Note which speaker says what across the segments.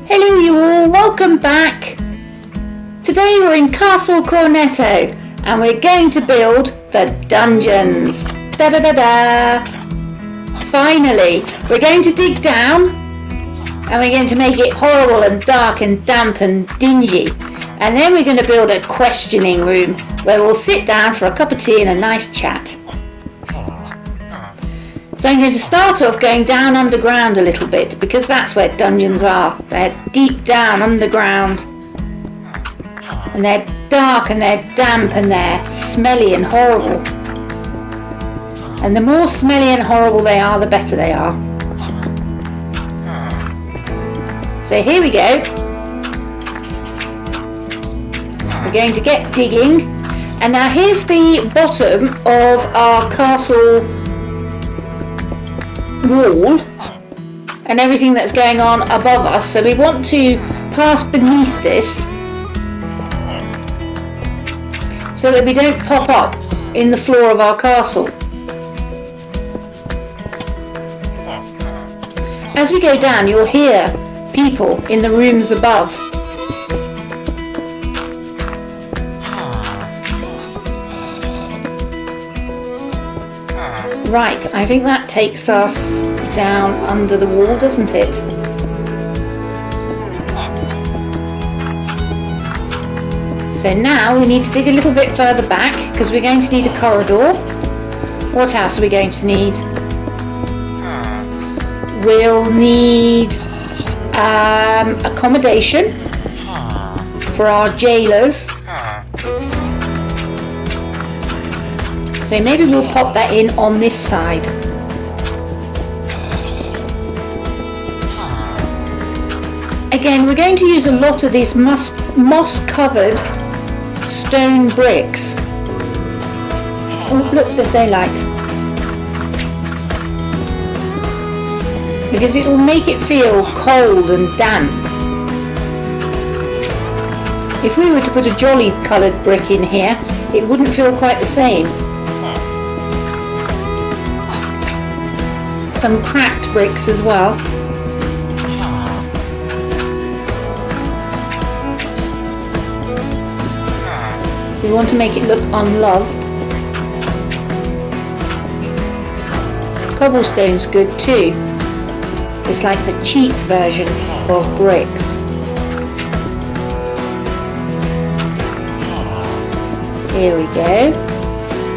Speaker 1: Hello you all, welcome back. Today we're in Castle Cornetto and we're going to build the dungeons. Da da da da! Finally, we're going to dig down and we're going to make it horrible and dark and damp and dingy. And then we're going to build a questioning room where we'll sit down for a cup of tea and a nice chat. So I'm going to start off going down underground a little bit because that's where dungeons are. They're deep down underground. And they're dark and they're damp and they're smelly and horrible. And the more smelly and horrible they are, the better they are. So here we go. We're going to get digging. And now here's the bottom of our castle wall and everything that's going on above us. So we want to pass beneath this so that we don't pop up in the floor of our castle. As we go down, you'll hear people in the rooms above. Right, I think that takes us down under the wall, doesn't it? So now we need to dig a little bit further back because we're going to need a corridor. What else are we going to need? We'll need accommodation for our jailers. So maybe we'll pop that in on this side. Again, we're going to use a lot of these moss-covered stone bricks. Oh, look, there's daylight. Because it'll make it feel cold and damp. If we were to put a jolly coloured brick in here, it wouldn't feel quite the same. Some cracked bricks as well. We want to make it look unloved. Cobblestone's good too. It's like the cheap version of bricks. Here we go.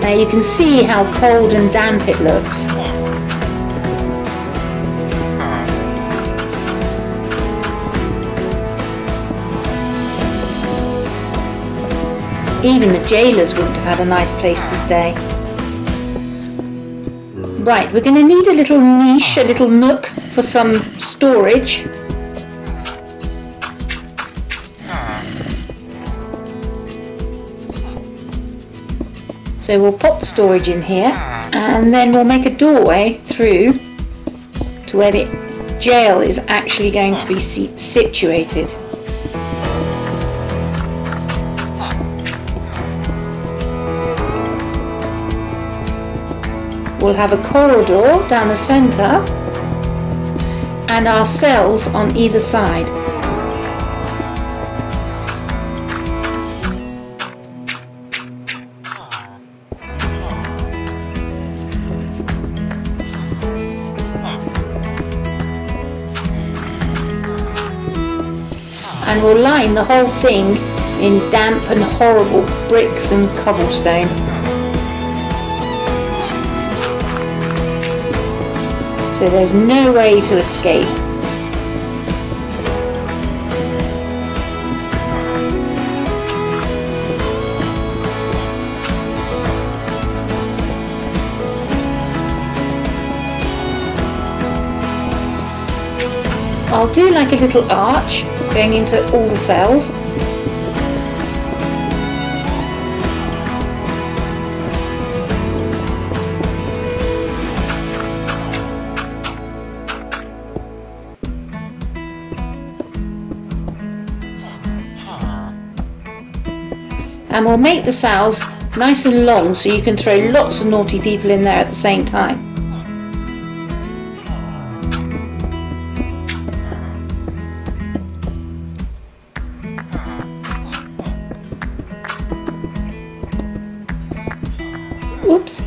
Speaker 1: Now you can see how cold and damp it looks. Even the jailers wouldn't have had a nice place to stay. Right, we're going to need a little niche, a little nook for some storage. So we'll pop the storage in here and then we'll make a doorway through to where the jail is actually going to be situated. We'll have a corridor down the centre and our cells on either side. And we'll line the whole thing in damp and horrible bricks and cobblestone. So there's no way to escape. I'll do like a little arch going into all the cells. And we'll make the cells Nice and long so you can throw lots of naughty people in there at the same time. Oops.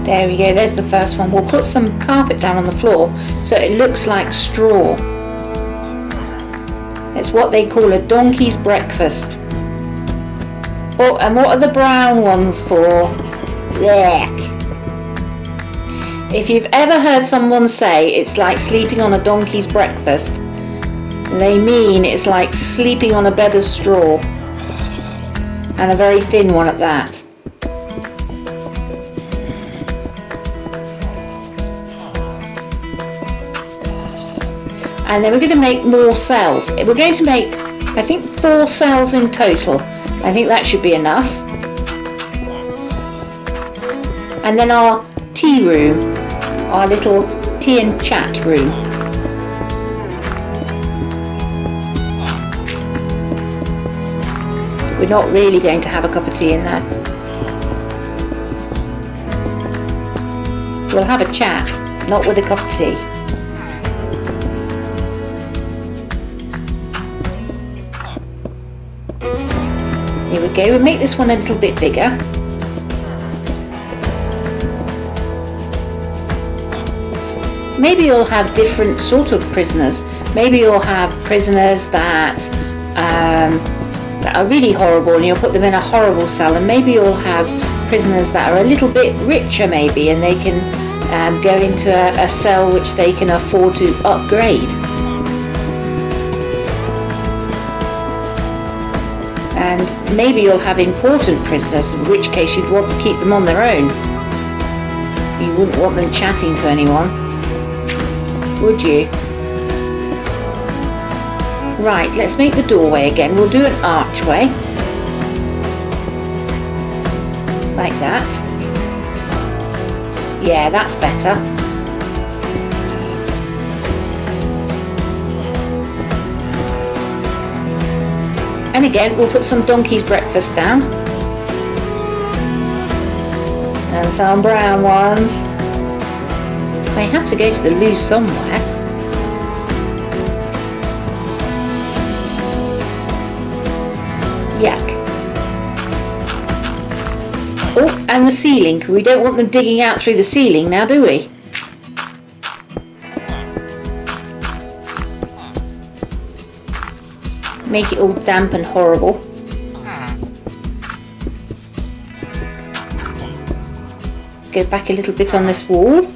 Speaker 1: There we go, there's the first one. We'll put some carpet down on the floor so it looks like straw. It's what they call a donkey's breakfast. Oh, and what are the brown ones for? Yuck. If you've ever heard someone say it's like sleeping on a donkey's breakfast, they mean it's like sleeping on a bed of straw. And a very thin one at that. And then we're going to make more cells. We're going to make, I think, 4 cells in total. I think that should be enough. And then our tea room, our little tea and chat room. We're not really going to have a cup of tea in there. We'll have a chat, not with a cup of tea. Here we go, we'll make this one a little bit bigger. Maybe you'll have different sort of prisoners. Maybe you'll have prisoners that are really horrible and you'll put them in a horrible cell, and maybe you'll have prisoners that are a little bit richer maybe, and they can go into a cell which they can afford to upgrade. And maybe you'll have important prisoners, in which case you'd want to keep them on their own. You wouldn't want them chatting to anyone, would you? Right, let's make the doorway again. We'll do an archway. Like that. Yeah, that's better. And again, we'll put some donkey's breakfast down. And some brown ones. They have to go to the loo somewhere. Yuck. Oh, and the ceiling. We don't want them digging out through the ceiling now, do we? Make it all damp and horrible. Go back a little bit on this wall.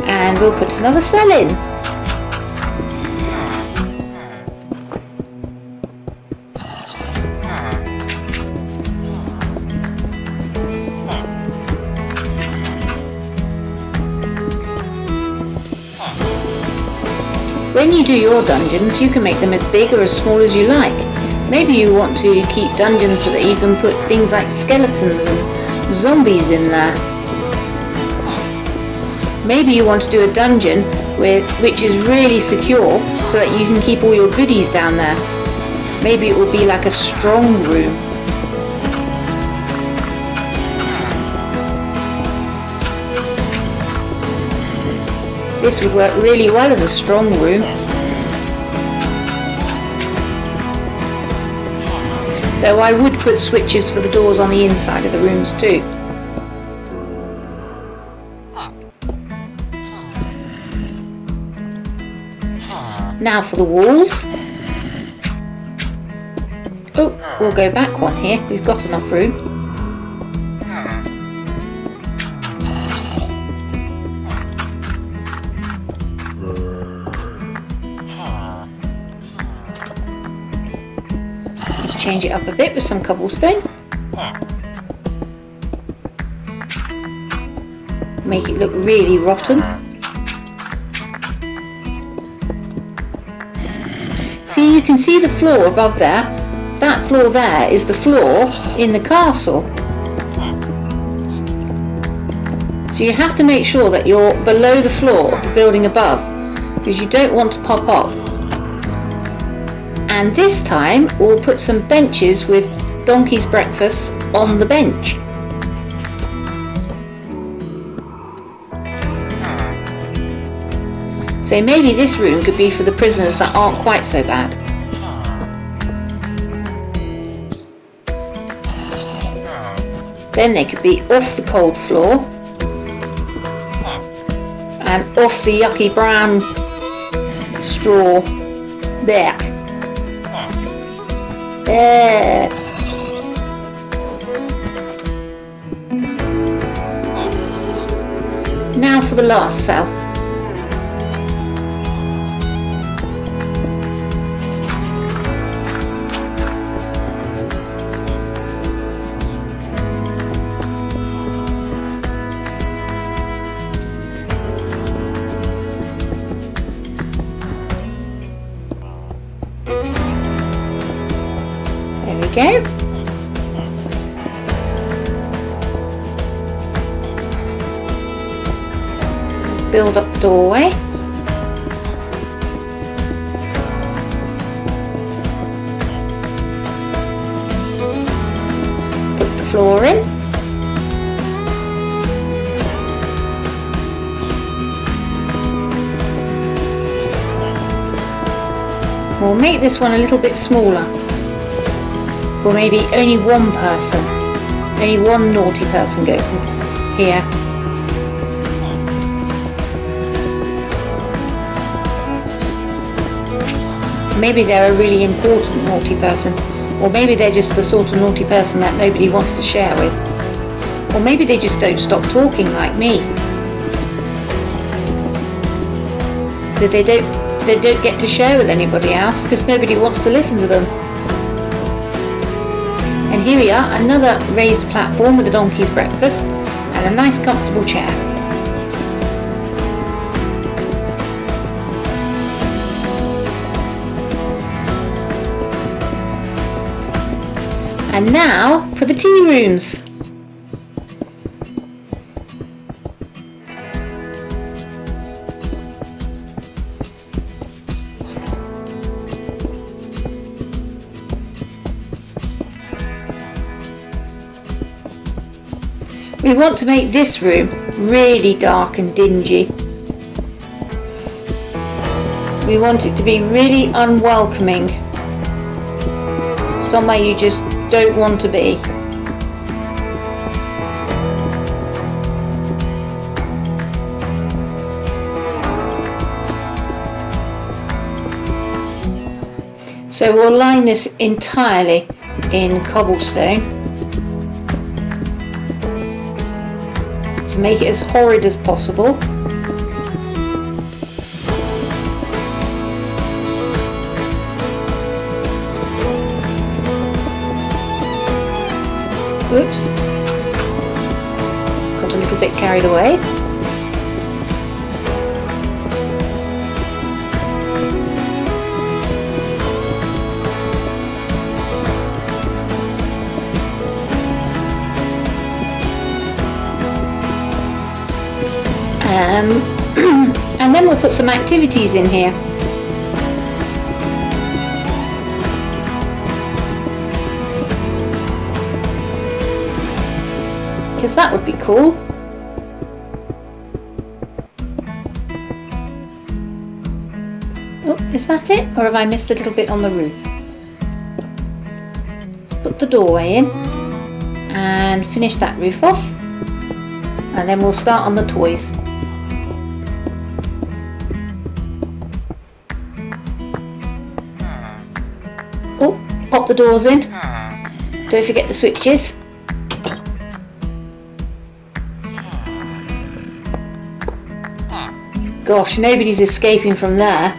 Speaker 1: And we'll put another cell in. When you do your dungeons, you can make them as big or as small as you like. Maybe you want to keep dungeons so that you can put things like skeletons and zombies in there. Maybe you want to do a dungeon which is really secure so that you can keep all your goodies down there. Maybe it will be like a strong room. This would work really well as a strong room. Though I would put switches for the doors on the inside of the rooms too. Now for the walls. Oh, we'll go back one here. We've got enough room. change it up a bit with some cobblestone. Make it look really rotten. See, you can see the floor above there. That floor there is the floor in the castle. So you have to make sure that you're below the floor of the building above, because you don't want to pop up. And this time we'll put some benches with donkey's breakfast on the bench. So maybe this room could be for the prisoners that aren't quite so bad. Then they could be off the cold floor and off the yucky brown straw. There. There. Now for the last cell. There we go. Build up the doorway. Put the floor in. We'll make this one a little bit smaller. Or maybe only one person, only one naughty person goes in here. Maybe they're a really important naughty person, or maybe they're just the sort of naughty person that nobody wants to share with, or maybe they just don't stop talking like me. So they don't get to share with anybody else because nobody wants to listen to them. And here we are, another raised platform with a donkey's breakfast and a nice comfortable chair. And now for the tea rooms. We want to make this room really dark and dingy. We want it to be really unwelcoming. Somewhere you just don't want to be. So we'll line this entirely in cobblestone to make it as horrid as possible. Whoops, got a little bit carried away. And then we'll put some activities in here. Because that would be cool. Oh, is that it? Or have I missed a little bit on the roof? Let's put the doorway in and finish that roof off. And then we'll start on the toys. Oh, pop the doors in. Don't forget the switches. Gosh, nobody's escaping from there.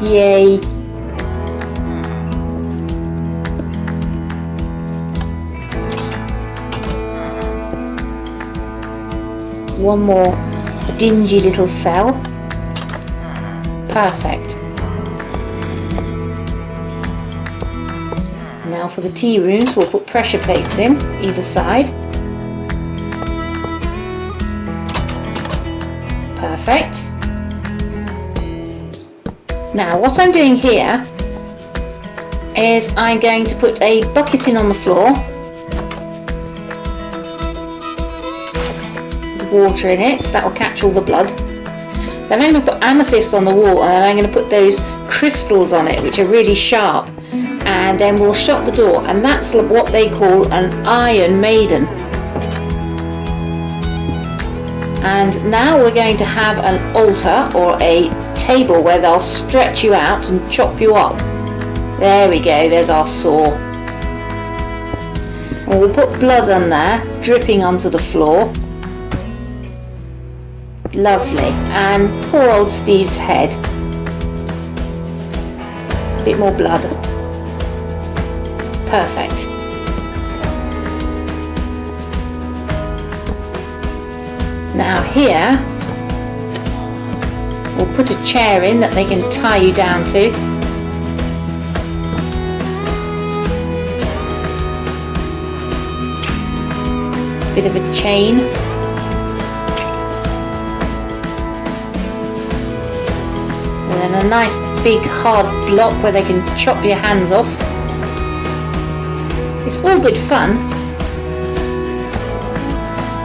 Speaker 1: Yay! One more dingy little cell. Perfect. Now for the tea rooms, we'll put pressure plates in either side. Perfect. Now what I'm doing here is I'm going to put a bucket in on the floor with water in it, so that will catch all the blood. Then I'm going to put amethyst on the wall, and then I'm going to put those crystals on it which are really sharp, and then we'll shut the door, and that's what they call an Iron Maiden. And now we're going to have an altar or a table where they'll stretch you out and chop you up. There we go, there's our saw. And we'll put blood on there, dripping onto the floor. Lovely. And poor old Steve's head. Bit more blood. Perfect. Now here, we'll put a chair in that they can tie you down to. Bit of a chain. And then a nice big hard block where they can chop your hands off. It's all good fun.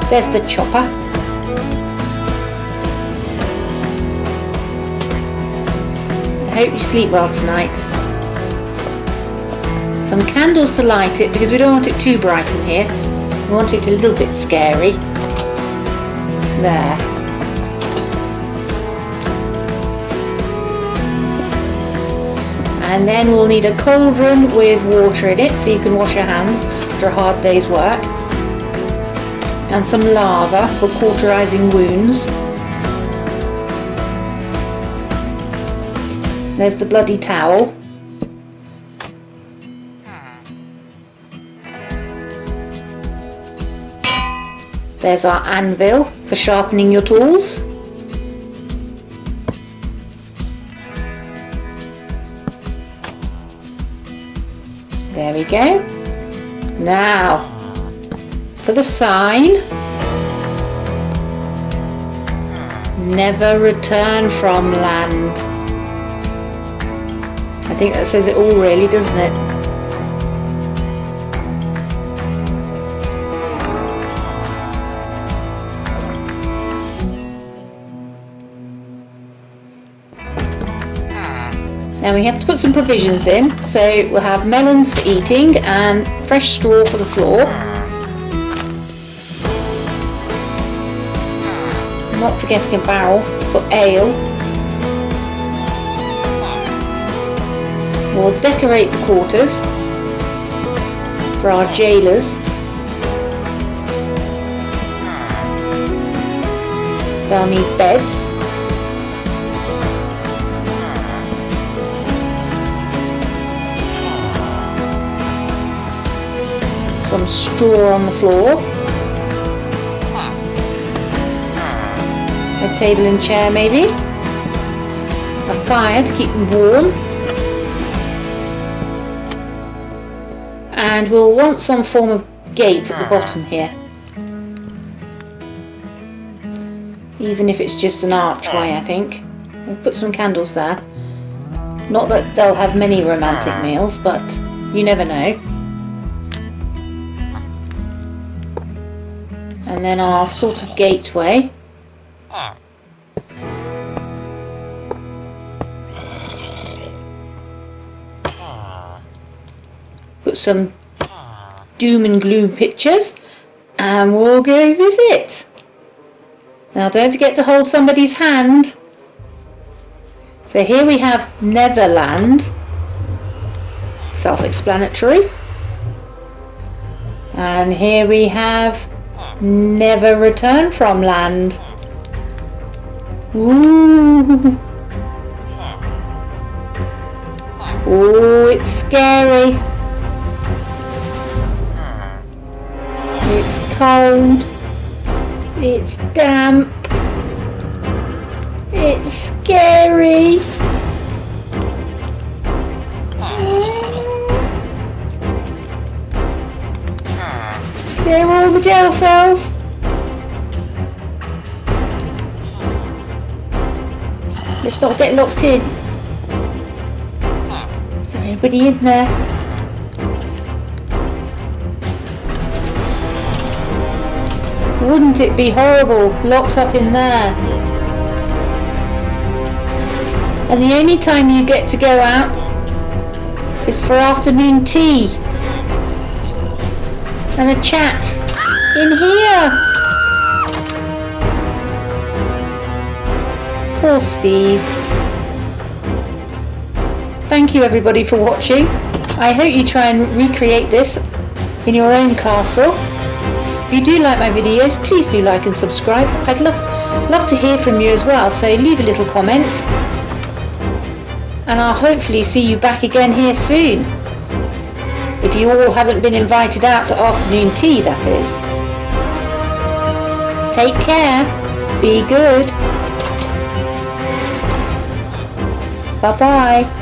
Speaker 1: There's the chopper. I hope you sleep well tonight. Some candles to light it because we don't want it too bright in here. We want it a little bit scary. There. And then we'll need a cauldron with water in it so you can wash your hands after a hard day's work. And some lava for cauterizing wounds. There's the bloody towel. There's our anvil for sharpening your tools. There we go. Now, for the sign, never return from land. I think that says it all really, doesn't it? Now we have to put some provisions in, so we'll have melons for eating and fresh straw for the floor. Not forgetting a barrel for ale. We'll decorate the quarters for our jailers. They'll need beds. Some straw on the floor. A table and chair maybe. A fire to keep them warm. And we'll want some form of gate at the bottom here. Even if it's just an archway, I think. We'll put some candles there. Not that they'll have many romantic meals, but you never know. And then our sort of gateway. Put some doom and gloom pictures and we'll go visit. Now don't forget to hold somebody's hand. So here we have Netherland. Self-explanatory. And here we have Never Return From Land. Ooh. Oh, it's scary. It's cold. It's damp. It's scary. There are all the jail cells. Let's not get locked in. Is there anybody in there? Wouldn't it be horrible, locked up in there? And the only time you get to go out is for afternoon tea and a chat in here. Poor Steve. Thank you everybody for watching. I hope you try and recreate this in your own castle. If you do like my videos, please do like and subscribe. I'd love to hear from you as well, so leave a little comment. And I'll hopefully see you back again here soon. If you all haven't been invited out to afternoon tea, that is. Take care. Be good. Bye bye.